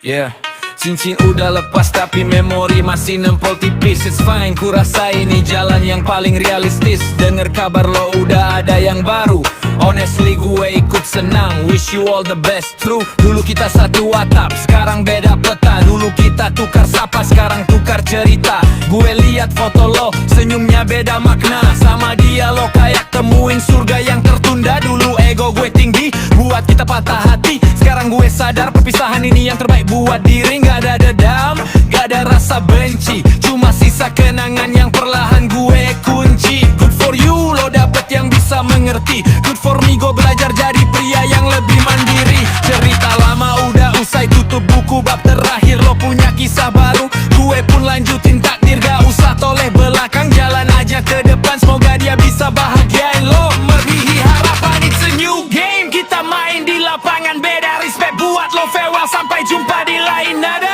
Yeah, cincin udah lepas tapi memori masih nempel tipis. It's fine, ku rasa ini jalan yang paling realistis. Dengar kabar lo udah ada yang baru, honestly gue ikut senang. Wish you all the best. True, dulu kita satu atap, sekarang beda peta. Dulu kita tukar sapa, sekarang tukar cerita. Gue lihat foto lo, senyumnya beda makna. Sama dia lo kayak temuin surga yang tertunda. Dulu ego gue tinggi, buat kita patah hati. Sekarang gue sadar perpisahan ini yang terbaik buat diri. Gak ada dendam, gak ada rasa benci, cuma sisa kenangan yang perlahan gue kunci. Good for you, lo dapet yang bisa mengerti. Good for me, gue belajar jadi pria yang lebih mandiri. Cerita lama udah usai, tutup buku bab terakhir. Lo punya kisah baru, gue pun lanjutin takdir. Gak usah toleh belakang, jalan aja ke depan. Semoga dia bisa bahagiain lo, melebihi harapan. It's a new game, kita main di lapangan beda. Respect buat lo, farewell, sampai jumpa di lain nada.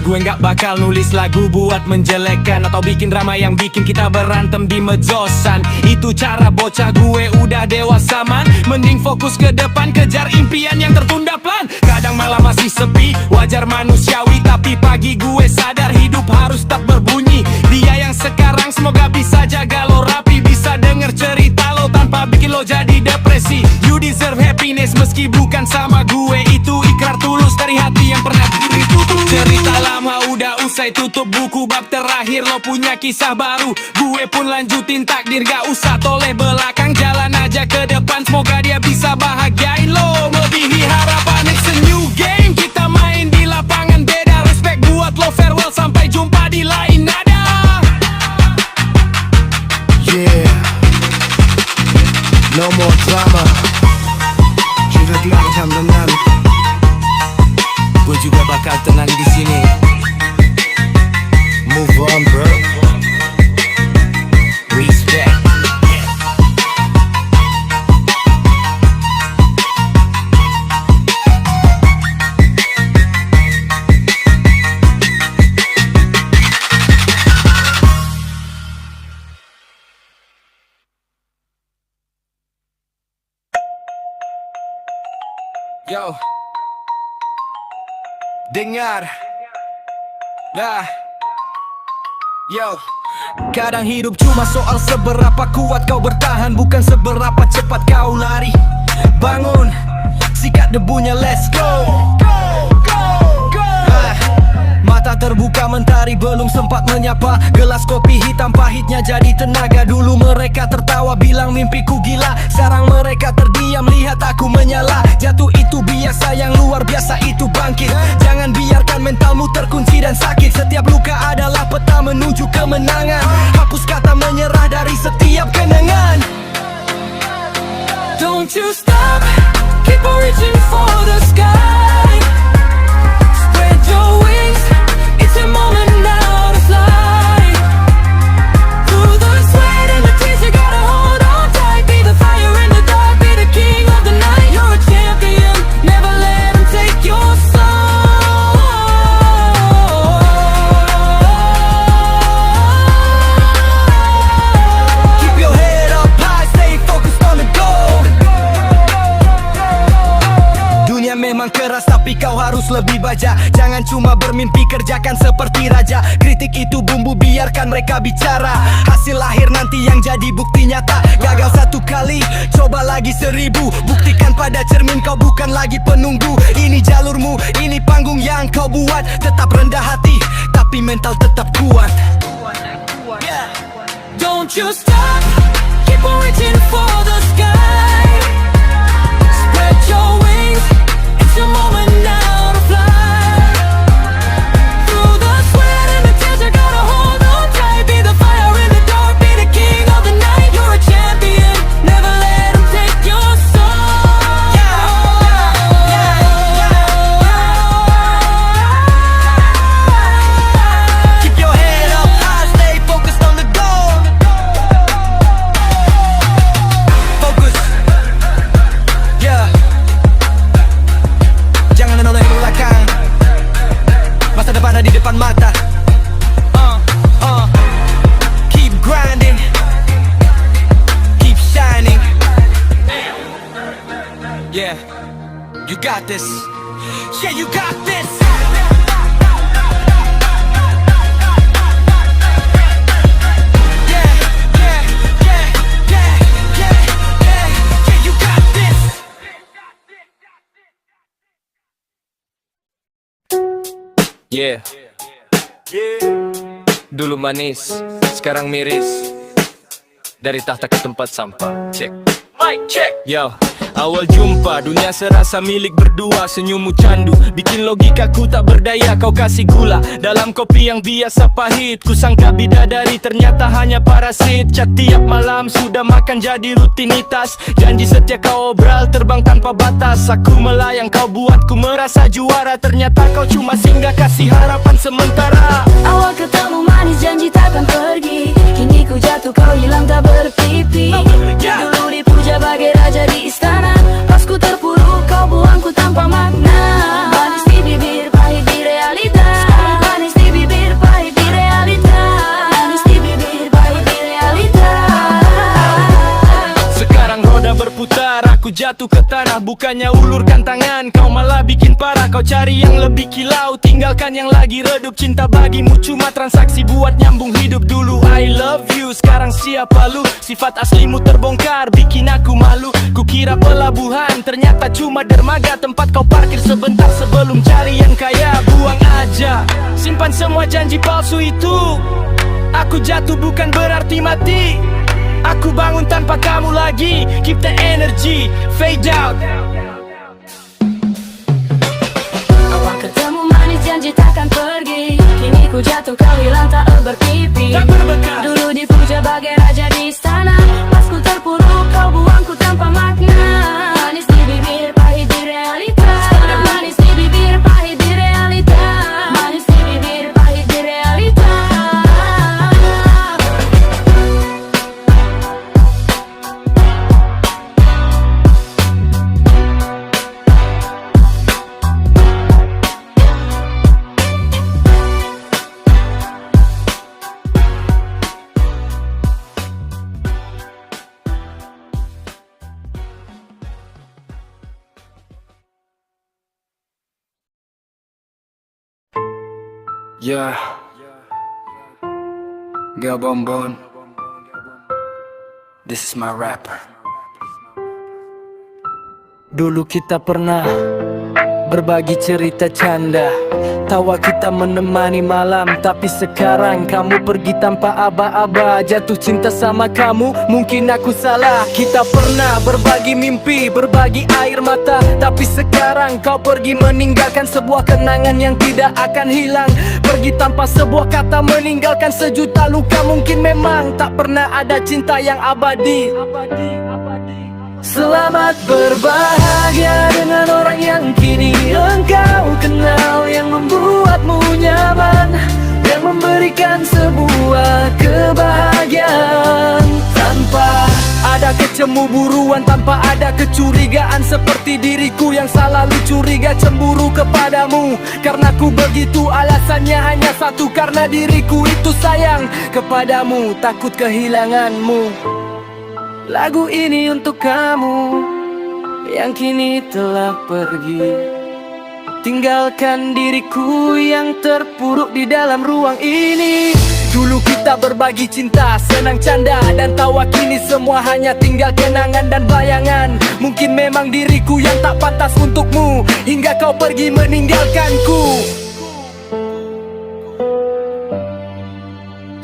Gue gak bakal nulis lagu buat menjelekkan atau bikin drama yang bikin kita berantem di mejosan. Itu cara bocah, gue udah dewasa man. Mending fokus ke depan, kejar impian yang tertunda plan. Kadang malah masih sepi, wajar manusiawi. Tapi pagi gue sadar hidup harus tak berbunyi. Dia yang sekarang semoga bisa jaga lo rapi, bisa denger cerita lo tanpa bikin lo jadi depresi. You deserve happiness meski bukan sama gue. Itu ikrar tulus dari hati yang pernah diri tutup. Cerita lama udah usai, tutup buku bab terakhir. Lo punya kisah baru, gue pun lanjutin takdir. Gak usah toleh belakang, jalan aja ke depan. Semoga dia bisa bahagiain lo, melebihi harapan. It's a new game, kita main di lapangan beda. Respect buat lo, farewell, sampai jumpa di lain nada. Yeah, no more drama. Sudah diancam dengan Gue juga bakal tenang di sini. move on bro. Respect. Yo, dengar. Nah, yo, kadang hidup cuma soal seberapa kuat kau bertahan, bukan seberapa cepat kau lari. Bangun, sikat debunya, let's go. Mata terbuka, mentari belum sempat menyapa. Gelas kopi hitam pahitnya jadi tenaga. Dulu mereka tertawa bilang mimpiku gila. Sekarang mereka terdiam lihat aku menyala. Jatuh itu biasa, yang luar biasa itu bangkit. Jangan biarkan mentalmu terkunci dan sakit. Setiap luka adalah peta menuju kemenangan. Hapus kata menyerah dari setiap kenangan. Don't you stop, keep on reaching for the sky. Spread your wings, it's a moment now to fly. Through the sweat and the tears you gotta hold on tight. Be the fire in the dark, be the king of the night. You're a champion, never let them take your soul. Keep your head up high, stay focused on the goal. Dunia memang keras tapi kau harus lebih baja. Jangan cuma bermimpi, kerjakan seperti raja. Kritik itu bumbu, biarkan mereka bicara. Hasil lahir nanti yang jadi bukti nyata. Gagal satu kali, coba lagi 1000. Buktikan pada cermin kau bukan lagi penunggu. Ini jalurmu, ini panggung yang kau buat. Tetap rendah hati, tapi mental tetap kuat. Don't you stop, keep on reaching for the sky. Spread your wings, it's your moment now to fly. Through the sweat and the tears you gotta hold on tight. Be the fire in the dark, be the king of the night. You're a champion, never let them take your soul. Keep your head up high, stay focused on the goal. this. Yeah, you got this. Yeah, yeah, yeah, yeah, yeah, yeah, yeah, you got this. Yeah. Dulu manis, sekarang miris. Dari tahta ke tempat sampah. Check. Mic check. Yo, awal jumpa dunia serasa milik berdua. Senyummu candu, bikin logikaku tak berdaya. Kau kasih gula dalam kopi yang biasa pahit. Ku sangka bidadari, ternyata hanya parasit. Chat tiap malam, sudah makan jadi rutinitas. Janji setia kau obral, terbang tanpa batas. Aku melayang, kau buatku merasa juara. Ternyata kau cuma singgah, kasih harapan sementara. Awal ketemu manis, janji takkan pergi. Kini ku jatuh, kau hilang tak berpipi. Dulu dipuja bagai raja di istana. Pas ku terpuruk, kau buangku tanpa makna. Manis di bibir, pahit di realita. Manis di bibir, pahit di realita. Manis di bibir, pahit di realita. Sekarang roda berputar, aku jatuh ke tanah. Bukannya ulurkan tangan, kau malah bikin parah. Kau cari yang lebih kilau, tinggalkan yang lagi redup. Cinta bagimu cuma transaksi buat nyambung hidup. Dulu I love you, sekarang siapa lu? Sifat aslimu terbongkar, bikin aku malu. Kukira pelabuhan, ternyata cuma dermaga. Tempat kau parkir sebentar sebelum cari yang kaya. Buang aja, simpan semua janji palsu itu. Aku jatuh bukan berarti mati. Aku bangun tanpa kamu lagi. Keep the energy, fade out. Awal ketemu manis, janji takkan pergi. Kini ku jatuh, kau hilang tak berpipi. Dulu dipuja bagai raja di istana. Pas ku terpuruk, kau buangku tanpa makna. Manis di bibir, pahit di realita. Manis di bibir, pahit di realita. Manis di bibir, pahit di realita. Yeah, Gil Bonbon, this is my rapper. Dulu kita pernah berbagi cerita canda, tawa kita menemani malam. Tapi sekarang kamu pergi tanpa aba-aba. Jatuh cinta sama kamu, mungkin aku salah. Kita pernah berbagi mimpi, berbagi air mata. Tapi sekarang kau pergi meninggalkan sebuah kenangan yang tidak akan hilang. Pergi tanpa sebuah kata, meninggalkan sejuta luka. Mungkin memang tak pernah ada cinta yang abadi. Selamat berbahagia dengan orang yang kini engkau kenal, yang membuatmu nyaman, yang memberikan sebuah kebahagiaan. Tanpa ada kecemburuan, tanpa ada kecurigaan. Seperti diriku yang selalu curiga, cemburu kepadamu. Karena ku begitu, alasannya hanya satu. Karena diriku itu sayang kepadamu, takut kehilanganmu. Lagu ini untuk kamu yang kini telah pergi, tinggalkan diriku yang terpuruk di dalam ruang ini. Dulu kita berbagi cinta, senang canda dan tawa. Kini semua hanya tinggal kenangan dan bayangan. Mungkin memang diriku yang tak pantas untukmu, hingga kau pergi meninggalkanku.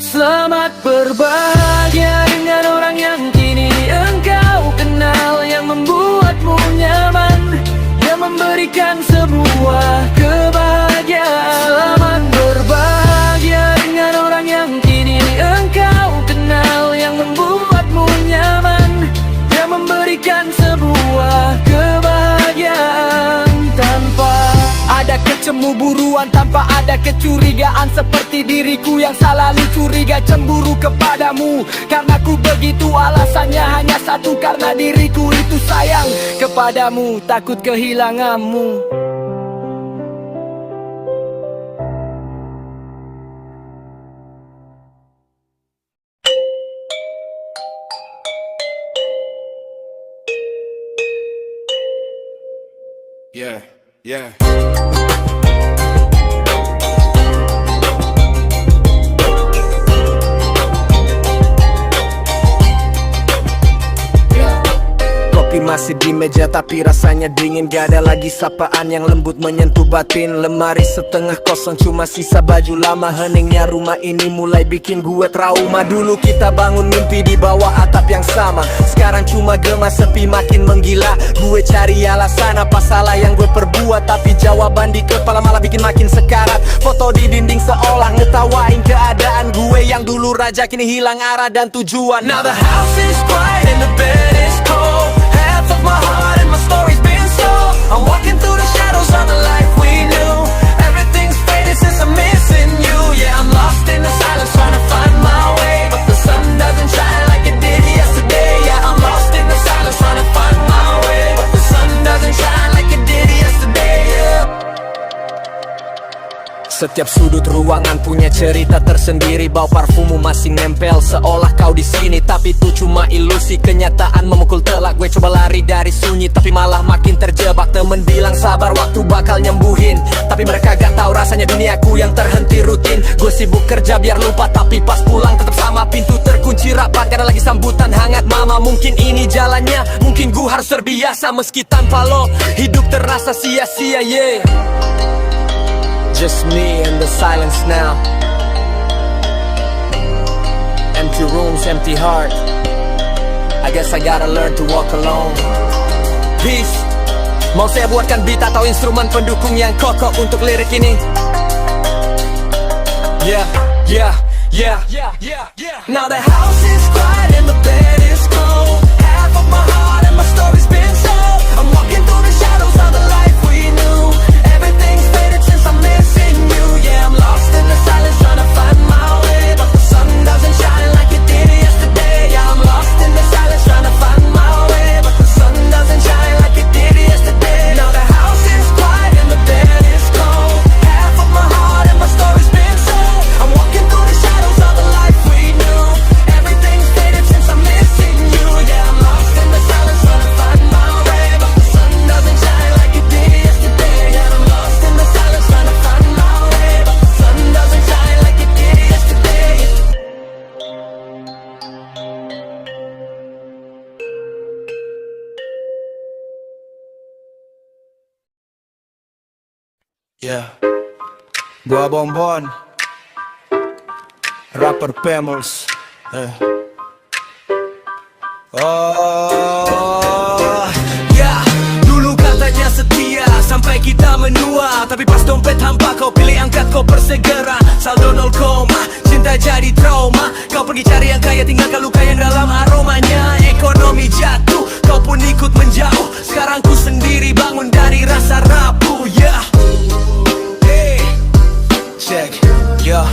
Selamat berbahagia dengan orang yang kini engkau kenal, yang membuatmu nyaman, yang memberikan sebuah kebahagiaan. Selamat berbahagia dengan orang yang kini engkau kenal, yang membuatmu nyaman, yang memberikan sebuah kebahagiaan. Tanpa ada kecemburuan, tanpa ada kecurigaan. Seperti diriku yang selalu curiga, cemburu kepadamu. Karena ku begitu, alasannya hanya satu. Karena diriku itu sayang kepadamu, takut kehilanganmu. Yeah. Yeah. Kopi masih di meja tapi rasanya dingin. Gak ada lagi sapaan yang lembut menyentuh batin. Lemari setengah kosong cuma sisa baju lama. Heningnya rumah ini mulai bikin gue trauma. Dulu kita bangun mimpi di bawah atap yang sama. Sekarang cuma gemas sepi makin menggila. Gue cari alasan apa salah yang gue perbuat, tapi jawaban di kepala malah bikin makin sekarat. Foto di dinding seolah ngetawain keadaan gue yang dulu raja kini hilang arah dan tujuan. Now the house is quiet and the bed is cold. Half of my heart and my story's been sold. I'm walking through the shadows of the life we knew. Everything's faded since I'm missing you. Yeah, I'm lost in the silence trying to find my way, but the sun doesn't shine like it did yesterday. Yeah, I'm lost in the silence trying to find my way, but the sun doesn't shine like it did yesterday. Yeah. Setiap sudut ruangan punya cerita tersendiri. Bau parfummu masih nempel seolah kau di sini, tapi itu cuma ilusi. Kenyataan memukul telak, gue coba lari dari sunyi tapi malah makin terjebak. Temen bilang sabar, waktu bakal nyembuhin, tapi mereka gak tahu rasanya duniaku yang terhenti rutin. Gue sibuk kerja biar lupa, tapi pas pulang tetap sama. Pintu terkunci rapat, gak ada lagi sambutan hangat mama. Mungkin ini jalannya, mungkin gue harus terbiasa. Meski tanpa lo, hidup terasa sia-sia, yeah. Just me and the silence now. Empty rooms, empty heart. I guess I gotta learn to walk alone. Peace. Mau saya buatkan beat atau instrumen pendukung yang kokoh untuk lirik ini? Yeah, yeah, yeah, yeah, yeah, yeah. Now the house is quiet and the bed is cold. Half of my heart and my story's been sold. I'm walking through the shadows of the life we knew. Everything's faded since I'm missing you. Yeah, I'm lost in the silence trying to find my way, but the sun doesn't shine like it did yesterday. Yeah, I'm lost in the silence trying to find my way, but the sun doesn't shine like it did yesterday. Now the house is quiet and the bed is cold. Half of my heart and my story's been sold. I'm walking through the shadows of the life we knew. Everything's faded since I'm missing you. Yeah, I'm lost in the silence trying to find my way, but the sun doesn't shine like it did yesterday. Yeah, I'm lost in the silence trying to find my way, but the sun doesn't shine like it did yesterday. Yeah. Gua Bonbon, rapper Pemels. Oh, ya, dulu katanya setia sampai kita menua, tapi pas dompet hampa kau pilih angkat kau bersegera. Saldo 0 koma, cinta jadi trauma. Kau pergi cari yang kaya tinggalkan luka yang dalam aromanya. Ekonomi jatuh, kau pun ikut menjauh. Sekarang ku sendiri bangun dari rasa rapuh. Yeah, hey, check, yeah,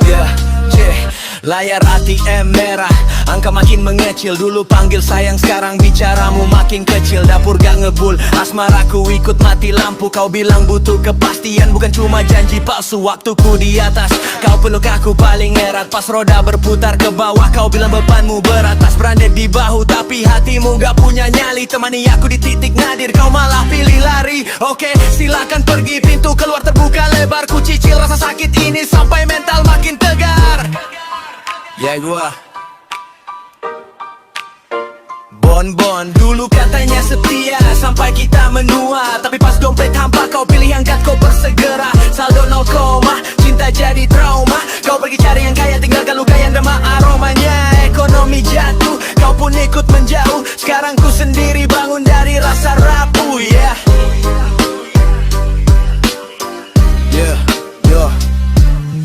yeah, check. Layar ATM merah, angka makin mengecil. Dulu panggil sayang, sekarang bicaramu makin kecil. Dapur gak ngebul, asmaraku ikut mati lampu. Kau bilang butuh kepastian, bukan cuma janji palsu. Waktuku di atas, kau peluk aku paling erat. Pas roda berputar ke bawah, kau bilang bebanmu berat. Tas branded di bahu, tapi hatimu gak punya nyali. Temani aku di titik nadir, kau malah pilih lari. Oke, silakan pergi, pintu keluar terbuka lebar. Ku cicil rasa sakit ini sampai mental makin tegar. Ya gua Bonbon, dulu katanya setia sampai kita menua, tapi pas dompet hampa kau pilih angkat kau bersegera. Saldo 0 koma, cinta jadi trauma. Kau pergi cari yang kaya tinggalkan luka yang demam aromanya. Ekonomi jatuh, kau pun ikut menjauh. Sekarang ku sendiri bangun dari rasa rapuh. Yeah, yeah, yeah.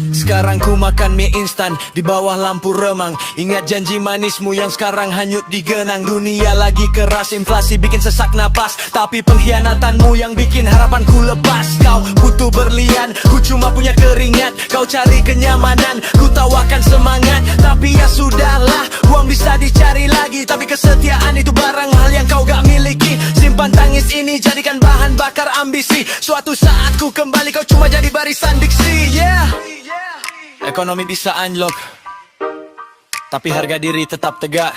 Sekarang ku makan mie instan di bawah lampu remang. Ingat janji manismu yang sekarang hanyut digenang. Dunia lagi keras, inflasi bikin sesak napas, tapi pengkhianatanmu yang bikin harapanku lepas. Kau butuh berlian, ku cuma punya keringat. Kau cari kenyamanan, ku tawarkan semangat. Tapi ya sudahlah, uang bisa dicari lagi, tapi kesetiaan itu barang hal yang kau gak miliki. Simpan tangis ini, jadikan bahan bakar ambisi. Suatu saat ku kembali, kau cuma jadi barisan diksi. Yeah, ekonomi bisa anjlok, tapi harga diri tetap tegak.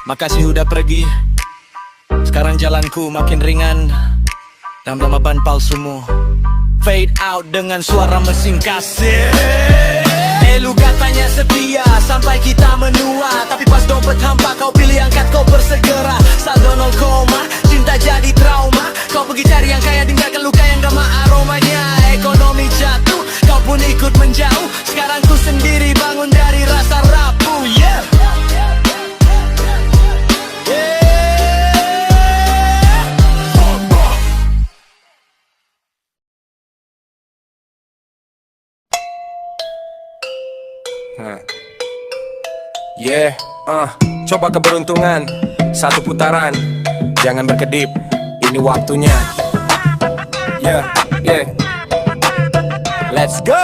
Makasih udah pergi, sekarang jalanku makin ringan. Tambah ban palsumu fade out dengan suara mesin kasir. Lu katanya setia sampai kita menua, tapi pas dompet hampa kau pilih angkat kau bersegera. Saldo 0 koma, cinta jadi trauma. Kau pergi cari yang kaya tinggalkan luka yang gak aromanya. Ekonomi jatuh, kau pun ikut menjauh. Sekarang ku sendiri bangun dari rasa rapuh. Yeah. Coba keberuntungan, satu putaran, jangan berkedip, ini waktunya. Let's go.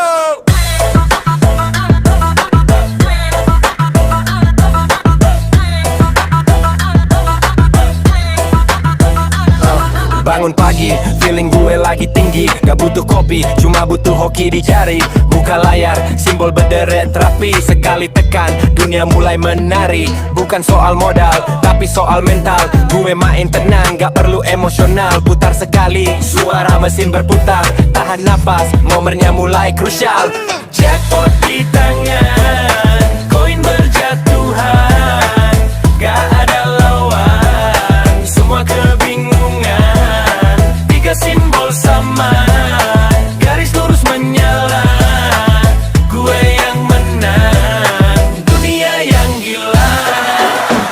Bangun pagi, feeling gue lagi tinggi. Gak butuh kopi, cuma butuh hoki dicari. Buka layar, simbol berderet rapi. Sekali tekan, dunia mulai menari. Bukan soal modal, tapi soal mental. Gue main tenang, gak perlu emosional. Putar sekali, suara mesin berputar. Tahan napas, momennya mulai krusial. Jackpot di tangan, koin berjatuhan. Gak ada lawan, semua kebingungan. Tiga simbol sama, garis lurus menyala. Gue yang menang, dunia yang gila.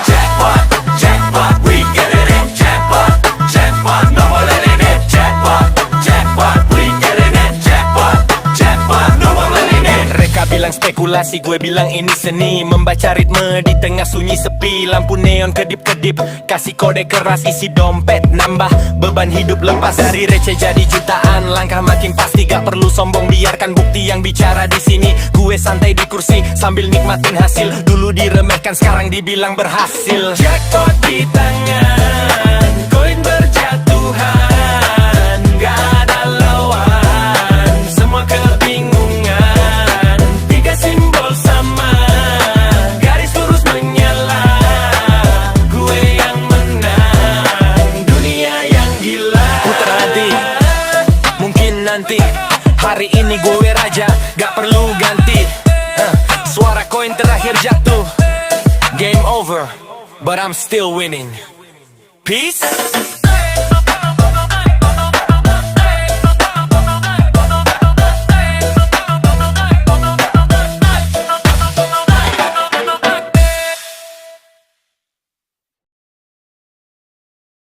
Jackpot, jackpot, we get it in. Jackpot, jackpot, no more letting it. Jackpot, jackpot, we get it in. Jackpot, jackpot, no more letting it. Mereka bilang spekulasi, gue bilang ini seni. Membaca ritme di tengah sunyi sepi. Lampu neon kedip-kedip, kasih kode keras isi dompet. Nambah beban hidup lepas dari receh jadi jutaan. Langkah makin pasti, gak perlu sombong. Biarkan bukti yang bicara di sini. Gue santai di kursi sambil nikmatin hasil. Dulu diremehkan, sekarang dibilang berhasil. Jackpot di tangan, koin berjatuhan. Gak ada lawan, semua kebingungan. Tiga simbol sama, garis lurus menyala. Gue yang menang, dunia yang gila. Putar hati, mungkin nanti. Hari ini gue raja, gak perlu ganti. Suara koin terakhir jatuh. Game over, but I'm still winning. Peace.